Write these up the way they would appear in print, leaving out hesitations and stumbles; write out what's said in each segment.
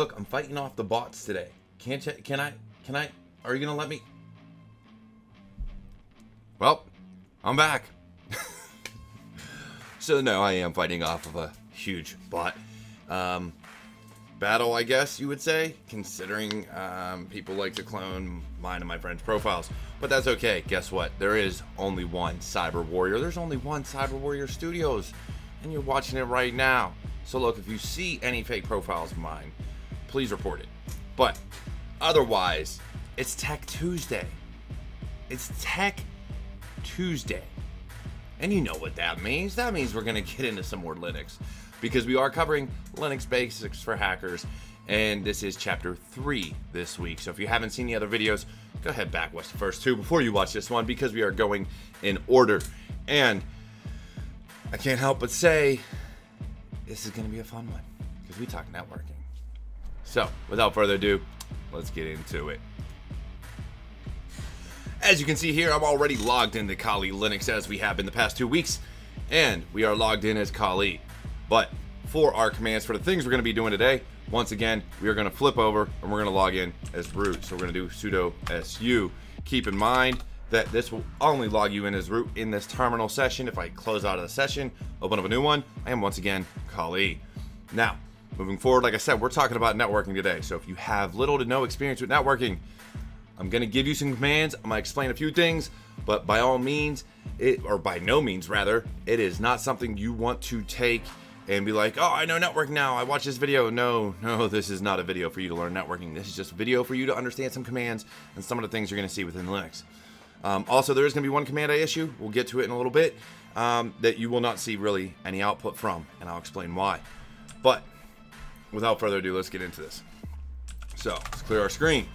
Look, I'm fighting off the bots today. Can I, are you gonna let me? Well, I'm back. So no, I am fighting off of a huge bot battle, I guess you would say, considering people like to clone mine and my friends' profiles. But that's okay. Guess what? There is only one cyber warrior. There's only one cyber warrior studios, and you're watching it right now. So look, if you see any fake profiles of mine, please report it. But otherwise, it's Tech Tuesday. It's Tech Tuesday. And you know what that means. That means we're going to get into some more Linux, because we are covering Linux basics for hackers, and this is chapter 3 this week. So if you haven't seen the other videos, go ahead, back watch the first 2 before you watch this one, because we are going in order. And I can't help but say, this is going to be a fun one, because we talk networking. So without further ado, let's get into it. As you can see here, I'm already logged into Kali Linux, as we have been the past 2 weeks, and we are logged in as Kali. But for our commands, for the things we're going to be doing today, once again, we are going to flip over and we're going to log in as root. So we're going to do sudo su. Keep in mind that this will only log you in as root in this terminal session. If I close out of the session, open up a new one, I am once again Kali. Now, moving forward, like I said, we're talking about networking today. So if you have little to no experience with networking, I'm going to give you some commands. I'm going to explain a few things, but by all means, or by no means rather, it is not something you want to take and be like, oh, I know networking now, I watched this video. No, this is not a video for you to learn networking. This is just a video for you to understand some commands and some of the things you're going to see within Linux. Also, there is going to be one command I issue, we'll get to it in a little bit, that you will not see really any output from, and I'll explain why. But without further ado, let's get into this. So let's clear our screen.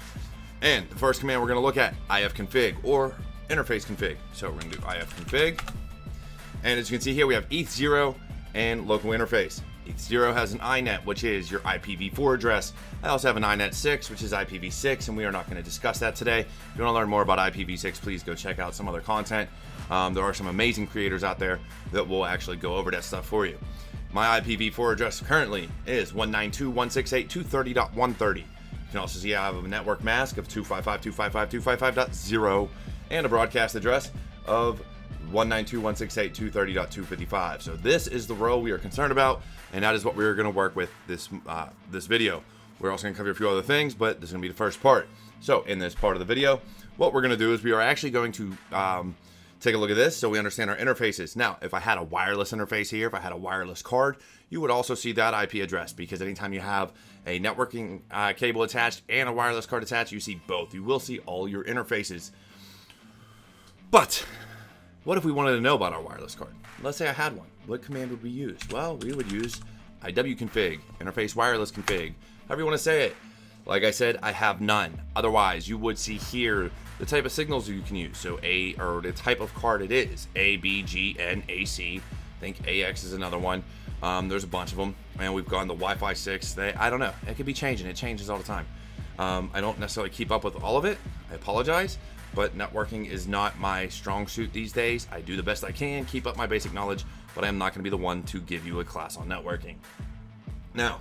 And the first command we're going to look at, ifconfig, or interface config. So we're going to do ifconfig. And as you can see here, we have eth0 and local interface. eth0 has an inet, which is your IPv4 address. I also have an inet 6, which is IPv6, and we are not going to discuss that today. If you want to learn more about IPv6, please go check out some other content. There are some amazing creators out there that will actually go over that stuff for you. My IPv4 address currently is 192.168.230.130. You can also see I have a network mask of 255.255.255.0 and a broadcast address of 192.168.230.255. So this is the row we are concerned about, and that is what we're going to work with this video. We're also going to cover a few other things, but this is going to be the first part. So in this part of the video, what we're going to do is we are actually going to take a look at this so we understand our interfaces. Now, if I had a wireless interface here, if I had a wireless card, you would also see that IP address, because anytime you have a networking cable attached and a wireless card attached, you see both. You will see all your interfaces. But what if we wanted to know about our wireless card? Let's say I had one. What command would we use? Well, we would use iwconfig, interface wireless config, however you want to say it. Like I said, I have none. Otherwise, you would see here the type of signals you can use. So or the type of card it is. A, B, G, N, AC. I think AX is another one. There's a bunch of them. And we've gone to Wi-Fi 6. I don't know. It could be changing. It changes all the time. I don't necessarily keep up with all of it. I apologize. But networking is not my strong suit these days. I do the best I can, keep up my basic knowledge, but I am not going to be the one to give you a class on networking. Now,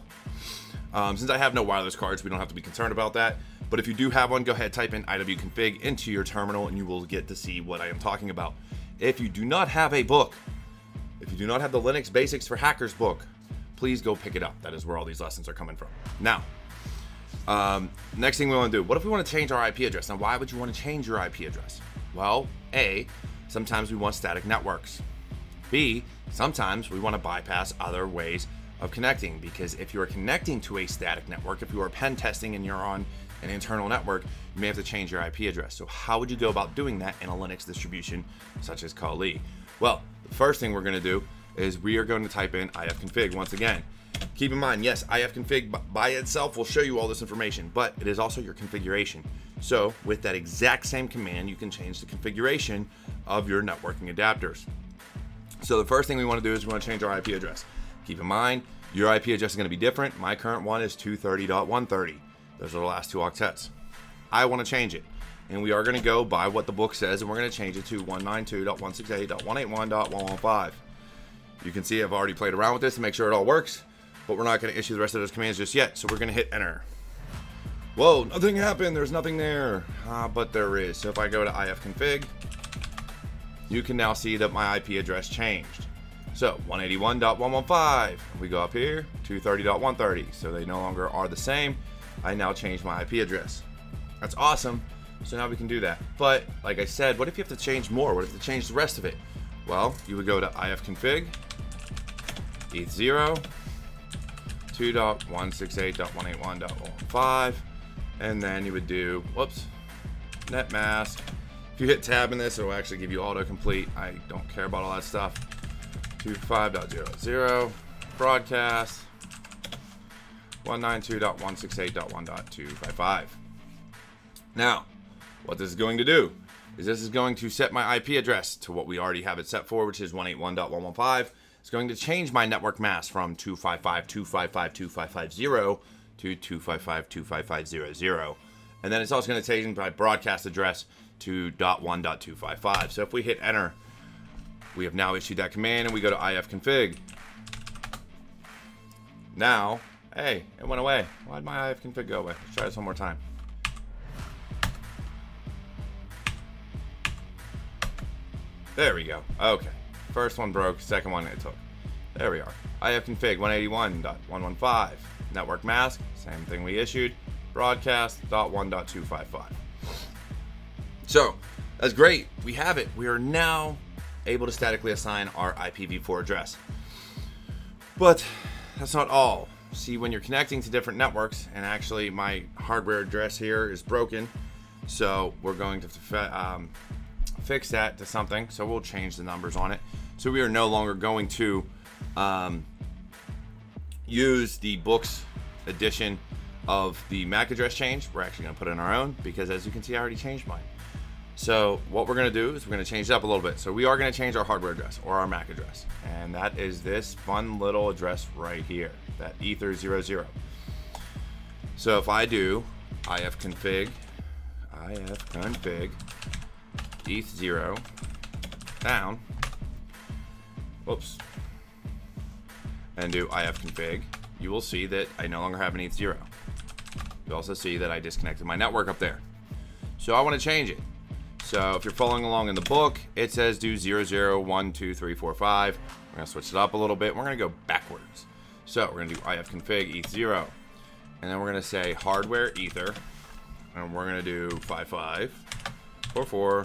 since I have no wireless cards, we don't have to be concerned about that. But if you do have one, go ahead, type in iwconfig into your terminal, and you will get to see what I am talking about. If you do not have a book, if you do not have the Linux Basics for Hackers book, please go pick it up. That is where all these lessons are coming from. Now, next thing we want to do, what if we want to change our IP address? Now, why would you want to change your IP address? Well, A, sometimes we want static networks. B, sometimes we want to bypass other ways of connecting, because if you are connecting to a static network, if you are pen testing and you're on an internal network, you may have to change your IP address. So how would you go about doing that in a Linux distribution such as Kali? Well, the first thing we're going to do is we are going to type in ifconfig once again. Keep in mind, yes, ifconfig by itself will show you all this information, but it is also your configuration. So with that exact same command, you can change the configuration of your networking adapters. So the first thing we want to do is we want to change our IP address. Keep in mind, your IP address is going to be different. My current one is 230.130. Those are the last 2 octets. I want to change it, and we are going to go by what the book says, and we're going to change it to 192.168.181.115. You can see I've already played around with this to make sure it all works. but we're not going to issue the rest of those commands just yet. So we're going to hit enter. Whoa, nothing happened. There's nothing there. But there is. So if I go to ifconfig, you can now see that my IP address changed. So 181.115. We go up here, 230.130. So they no longer are the same. I now changed my IP address. That's awesome. So now we can do that. But like I said, what if you have to change more? What if you have to change the rest of it? Well, you would go to ifconfig, eth0, 2.168.181.115, and then you would do, whoops, net mask. If you hit tab in this, it will actually give you autocomplete. I don't care about all that stuff. 25.00, broadcast, 192.168.1.255. Now, what this is going to do is this is going to set my IP address to what we already have it set for, which is 181.115. It's going to change my network mask from 255.255.255.0 to 255.255.0.0. And then it's also going to change my broadcast address to .1.255. So if we hit enter, we have now issued that command, and we go to ifconfig. Now, hey, it went away. Why did my ifconfig go away? Let's try this one more time. There we go. Okay. First one broke, second one it took. There we are. ifconfig 181.115. Network mask, same thing we issued. Broadcast .1.255. So, that's great. We have it. We are now able to statically assign our IPv4 address. But that's not all. See, when you're connecting to different networks, and actually my hardware address here is broken, so we're going to fix that to something. So we'll change the numbers on it. So we are no longer going to use the books edition of the MAC address change. We're actually going to put in our own, because as you can see, I already changed mine. So what we're going to do is we're going to change it up a little bit. So we are going to change our hardware address, or our MAC address, and that is this fun little address right here, that ether00. So if I do ifconfig eth0 down, whoops, and do ifconfig, you will see that I no longer have an eth0. You also see that I disconnected my network up there. So I want to change it. So if you're following along in the book, it says do 00, 1, 2, 3, 4, 5. We're going to switch it up a little bit. We're going to go backwards. So we're going to do ifconfig eth0, and then we're going to say hardware ether, and we're going to do 55, 44,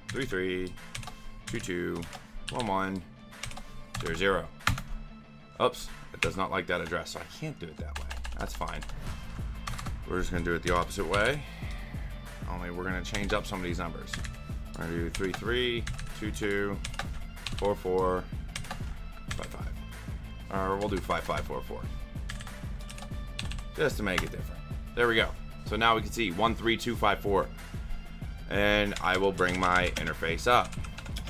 33, 22, 11, 00. Oops, it does not like that address, so I can't do it that way. That's fine. We're just going to do it the opposite way. Only we're going to change up some of these numbers. We're going to do 33, 22, 44, 55. Or we'll do 5544. Just to make it different. There we go. So now we can see 13254. And I will bring my interface up.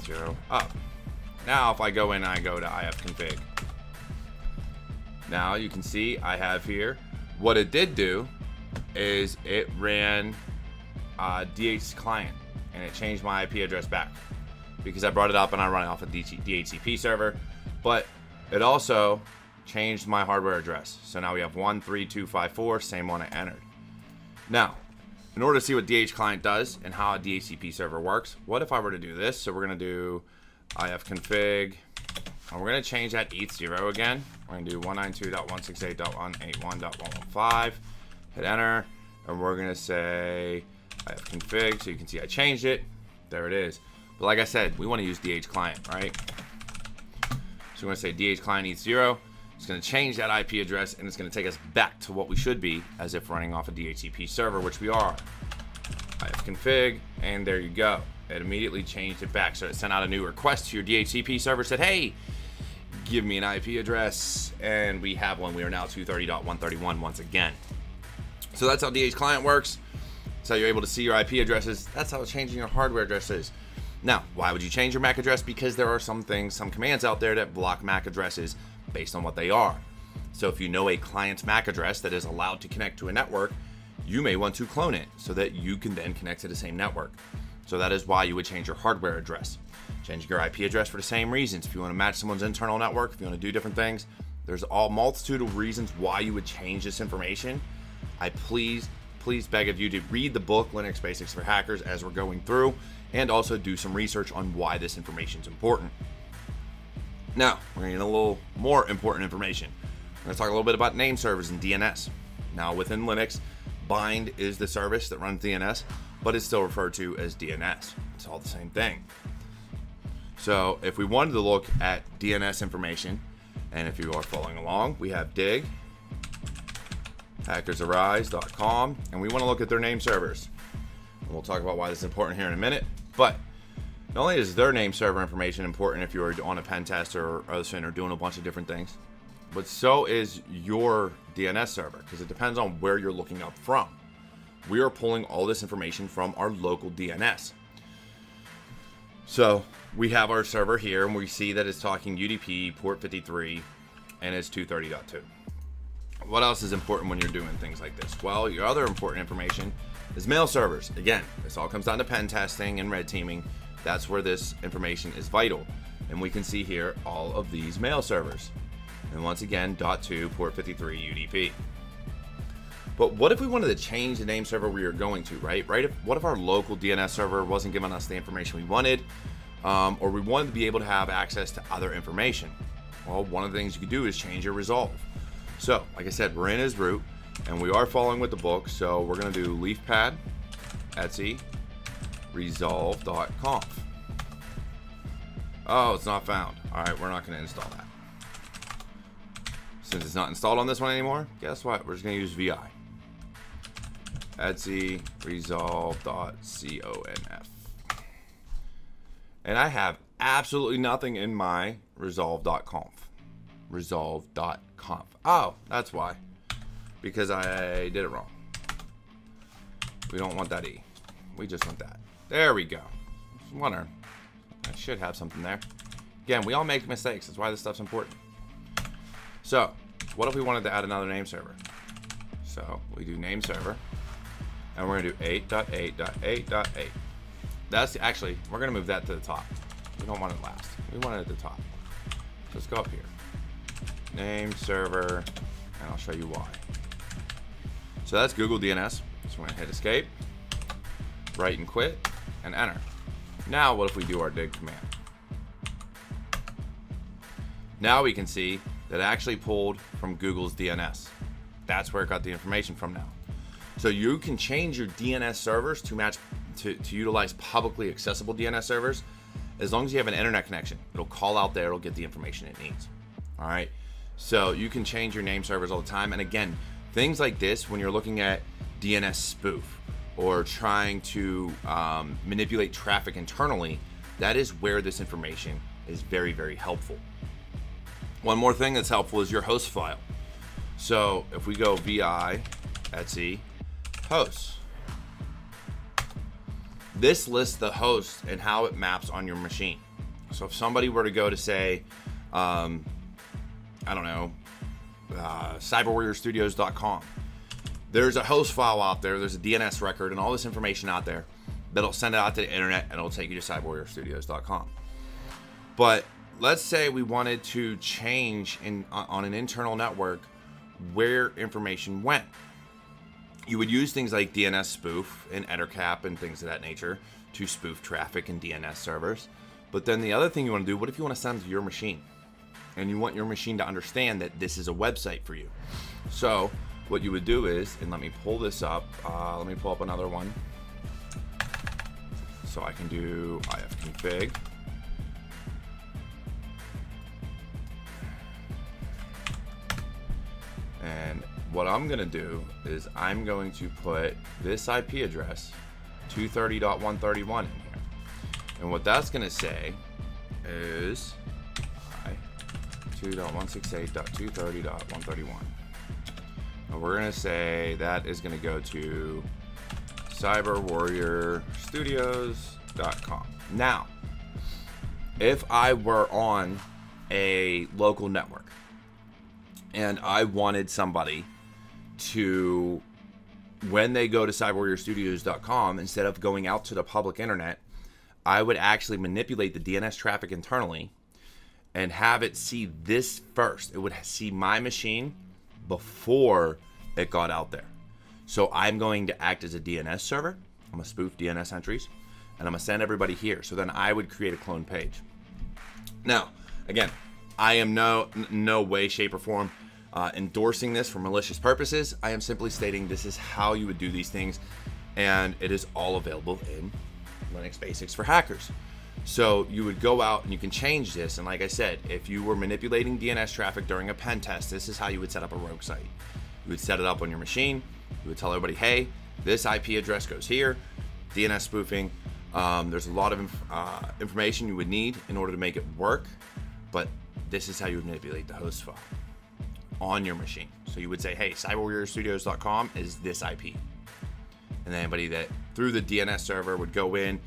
0 up. Now if I go in and I go to ifconfig. Now you can see I have here. What it did do is it ran dhclient, and it changed my IP address back because I brought it up and I run it off a DHCP server, but it also changed my hardware address. So now we have 13254, same one I entered. Now, in order to see what dhclient does and how a DHCP server works, what if I were to do this? So we're going to do ifconfig, and we're going to change that eth0 again. We're going to do 192.168.181.115, hit enter, and we're going to say ifconfig, so you can see I changed it. There it is. But like I said, we want to use dhclient, right? So we're going to say dhclient eth0. It's going to change that IP address, and it's going to take us back to what we should be as if running off a DHCP server, which we are. ifconfig, and there you go. It immediately changed it back. So it sent out a new request to your DHCP server, said, hey, give me an IP address, and we have one. We are now 230.131 once again. So that's how dhclient works. That's how you're able to see your IP addresses. That's how changing your hardware address is. Now, why would you change your MAC address? Because there are some commands out there that block MAC addresses based on what they are. So if you know a client's MAC address that is allowed to connect to a network, you may want to clone it so that you can then connect to the same network. So that is why you would change your hardware address. Changing your IP address for the same reasons. If you want to match someone's internal network, if you want to do different things, There's a multitude of reasons why you would change this information. I please beg of you to read the book Linux Basics for Hackers as we're going through, and also do some research on why this information is important. Now, we're going to get a little more important information. We're going to talk a little bit about name servers and DNS. Now, within Linux, bind is the service that runs DNS, but it's still referred to as DNS. It's all the same thing. So if we wanted to look at DNS information, and if you are following along, we have dig hackersarise.com, and we want to look at their name servers. And we'll talk about why this is important here in a minute. But not only is their name server information important if you're on a pen test or other or doing a bunch of different things, but so is your DNS server, because it depends on where you're looking up from. We are pulling all this information from our local DNS. So we have our server here, and we see that it's talking UDP port 53 and it's 230.2. What else is important when you're doing things like this? Well, your other important information is mail servers. Again, this all comes down to pen testing and red teaming. That's where this information is vital. And we can see here all of these mail servers. And once again, .2 port 53 UDP. But what if we wanted to change the name server we are going to, right? What if our local DNS server wasn't giving us the information we wanted, or we wanted to be able to have access to other information? Well, one of the things you could do is change your resolve. So, like I said, we're in as root, and we are following with the book, so we're going to do leafpad, etc, resolve.conf. Oh, it's not found. All right, we're not going to install that. Since it's not installed on this one anymore, guess what? We're just going to use vi. etc resolve.conf. And I have absolutely nothing in my resolve.conf. Resolve.conf. Oh, that's why. Because I did it wrong. We don't want that E. We just want that. There we go. Wonder. I should have something there. Again, we all make mistakes. That's why this stuff's important. So, what if we wanted to add another name server? So, we do name server. And we're going to do 8.8.8.8. That's actually, we're going to move that to the top. We don't want it last. We want it at the top. Let's go up here. Name server, and I'll show you why. So that's Google DNS. So we're going to hit escape, write and quit, and enter. Now, what if we do our dig command? Now we can see that it actually pulled from Google's DNS. That's where it got the information from now. So you can change your DNS servers to match to utilize publicly accessible DNS servers as long as you have an internet connection. It'll call out there, it'll get the information it needs. All right. So you can change your name servers all the time. And again, things like this, when you're looking at DNS spoof or trying to manipulate traffic internally, that is where this information is very, very helpful. One more thing that's helpful is your host file. So if we go vi etc hosts, this lists the host and how it maps on your machine. So if somebody were to go to say, I don't know, cyberwarriorstudios.com, there's a host file out there, there's a DNS record and all this information out there that'll send it out to the internet and it'll take you to cyberwarriorstudios.com. But let's say we wanted to change on an internal network where information went. You would use things like DNS spoof and ettercap and things of that nature to spoof traffic in DNS servers. But then the other thing you want to do, what if you want to send to your machine and you want your machine to understand that this is a website for you? So what you would do is, and let me pull this up, let me pull up another one. So I can do ifconfig. And what I'm going to do is I'm going to put this IP address 230.131 in here. And what that's going to say is 2.168.230.131. And we're going to say that is going to go to cyberwarriorstudios.com. Now, if I were on a local network and I wanted somebody to, when they go to cyberwarriorstudios.com, instead of going out to the public internet, I would actually manipulate the DNS traffic internally and have it see this first. It would see my machine before it got out there. So I'm going to act as a DNS server. I'm gonna spoof DNS entries, and I'm gonna send everybody here. So then I would create a clone page. Now, again, I am no way, shape, or form endorsing this for malicious purposes. I am simply stating this is how you would do these things, and it is all available in Linux Basics for hackers. So you would go out and you can change this, and like I said, if you were manipulating DNS traffic during a pen test, this is how you would set up a rogue site. You would set it up on your machine. You would tell everybody, hey, this IP address goes here. DNS spoofing. There's a lot of information you would need in order to make it work, but this is how you would manipulate the host file on your machine. So you would say, hey, cyberwarriorstudios.com is this IP. And then anybody that through the DNS server would go in.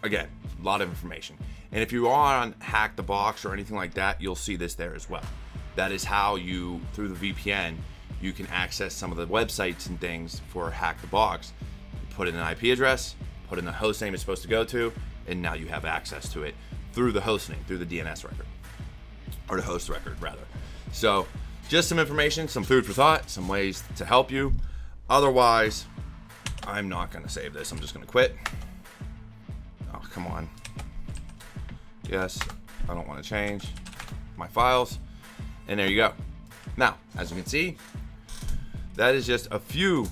Again, a lot of information. And if you are on Hack the Box or anything like that, you'll see this there as well. That is how you, through the VPN, you can access some of the websites and things for Hack the Box. You put in an IP address, put in the host name it's supposed to go to, and now you have access to it through the host name, through the DNS record, or the host record rather. So just some information, some food for thought, some ways to help you. Otherwise, I'm not gonna save this. I'm just gonna quit. Oh, come on. Yes, I don't want to change my files. And there you go. Now, as you can see, that is just a few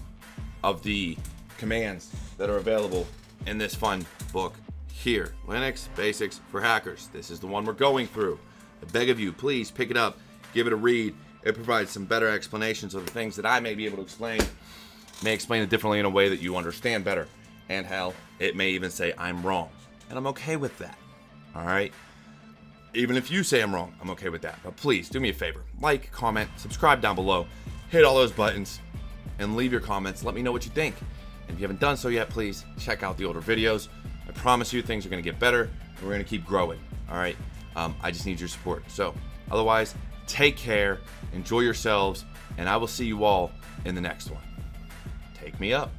of the commands that are available in this fun book here. Linux Basics for Hackers. This is the one we're going through. I beg of you, please pick it up, give it a read. It provides some better explanations of the things that I may be able to explain. May explain it differently in a way that you understand better. And hell, it may even say I'm wrong. And I'm okay with that. All right? Even if you say I'm wrong, I'm okay with that. But please, do me a favor. Like, comment, subscribe down below. Hit all those buttons. And leave your comments. Let me know what you think. And if you haven't done so yet, please check out the older videos. I promise you things are going to get better. And we're going to keep growing. All right? I just need your support. So, otherwise, take care. Enjoy yourselves. And I will see you all in the next one. Take me up.